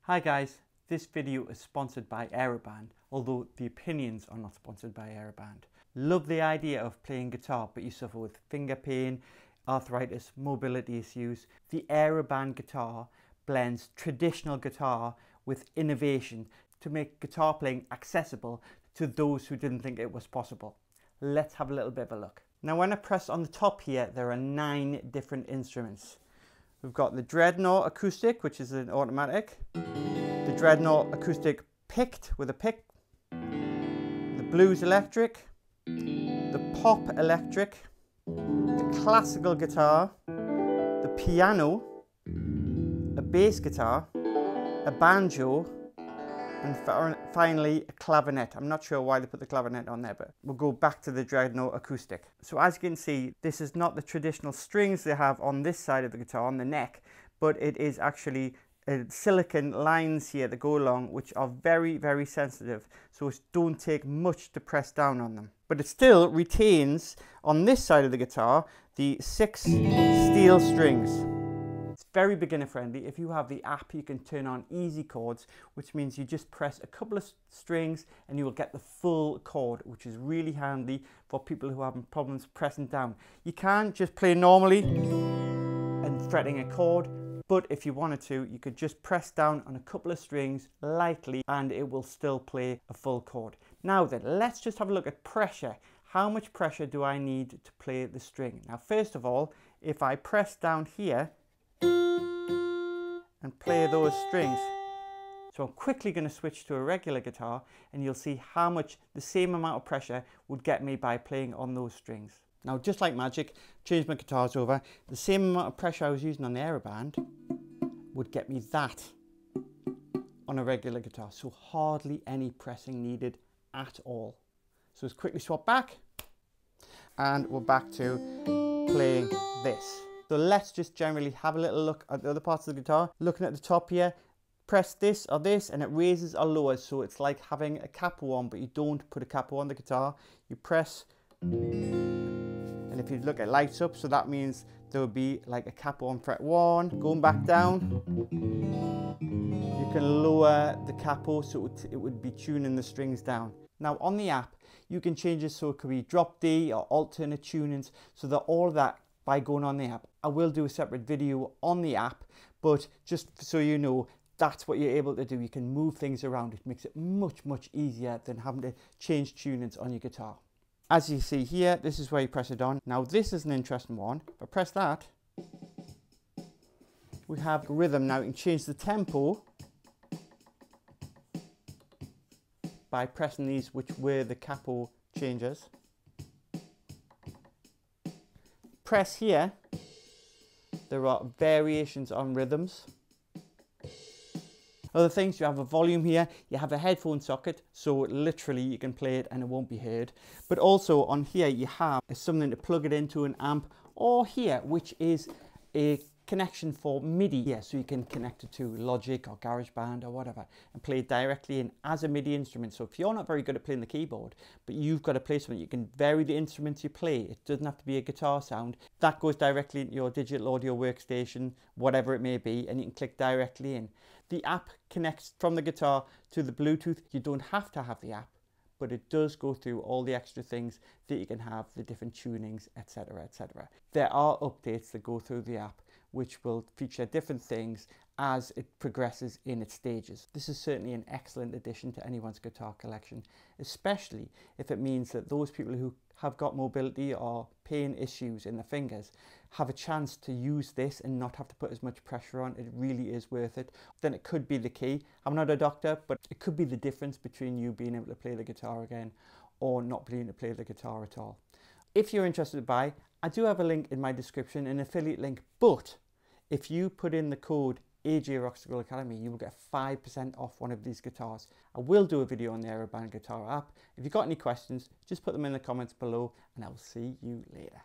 Hi guys, this video is sponsored by Aeroband, although the opinions are not sponsored by Aeroband. Love the idea of playing guitar but you suffer with finger pain, arthritis, mobility issues. The Aeroband guitar blends traditional guitar with innovation to make guitar playing accessible to those who didn't think it was possible. Let's have a little bit of a look. Now when I press on the top here, there are 9 different instruments. We've got the Dreadnought acoustic, which is an automatic, the Dreadnought acoustic picked with a pick, the blues electric, the pop electric, the classical guitar, the piano, a bass guitar, a banjo, and finally a clavinet. I'm not sure why they put the clavinet on there, but we'll go back to the Dreadnought acoustic. So as you can see, this is not the traditional strings they have on this side of the guitar, on the neck, but it is actually silicone lines here that go along, which are very, very sensitive. So it don't take much to press down on them. But it still retains, on this side of the guitar, the 6 steel strings. It's very beginner friendly. If you have the app, you can turn on easy chords, which means you just press a couple of strings and you will get the full chord, which is really handy for people who are having problems pressing down. You can't just play normally and fretting a chord, but if you wanted to, you could just press down on a couple of strings lightly and it will still play a full chord. Now then, let's just have a look at pressure. How much pressure do I need to play the string? Now, first of all, if I press down here and play those strings. So I'm quickly going to switch to a regular guitar and you'll see how much the same amount of pressure would get me by playing on those strings. Now just like magic, change my guitars over. The same amount of pressure I was using on the Aeroband would get me that on a regular guitar. So hardly any pressing needed at all. So let's quickly swap back and we're back to playing this. So let's just generally have a little look at the other parts of the guitar. Looking at the top here, press this or this and it raises or lowers. So it's like having a capo on, but you don't put a capo on the guitar. You press, and if you look, it lights up. So that means there will be like a capo on fret 1. Going back down, you can lower the capo so it would be tuning the strings down. Now on the app, you can change it so it could be drop D or alternate tunings, so that all of that by going on the app. I will do a separate video on the app, but just so you know, that's what you're able to do. You can move things around. It makes it much, much easier than having to change tunings on your guitar. As you see here, this is where you press it on. Now this is an interesting one. If I press that, we have rhythm. Now you can change the tempo by pressing these, which were the capo changes. Press here, there are variations on rhythms. Other things, you have a volume here, you have a headphone socket, so literally you can play it and it won't be heard. But also on here you have something to plug it into an amp, or here, which is a connection for MIDI. Yeah, so you can connect it to Logic or GarageBand or whatever and play it directly in as a MIDI instrument. So if you're not very good at playing the keyboard, but you've got to play something, you can vary the instruments you play. It doesn't have to be a guitar sound. That goes directly into your digital audio workstation, whatever it may be, and you can click directly in. The app connects from the guitar to the Bluetooth. You don't have to have the app, but it does go through all the extra things that you can have, the different tunings, etc, etc. There are updates that go through the app which will feature different things as it progresses in its stages. This is certainly an excellent addition to anyone's guitar collection, especially if it means that those people who have got mobility or pain issues in their fingers have a chance to use this and not have to put as much pressure on. It really is worth it. Then it could be the key. I'm not a doctor, but it could be the difference between you being able to play the guitar again or not being able to play the guitar at all. If you're interested to buy, I do have a link in my description, an affiliate link, but if you put in the code AJ Rock School Academy, you will get 5% off one of these guitars. I will do a video on the Aeroband guitar app. If you've got any questions, just put them in the comments below and I will see you later.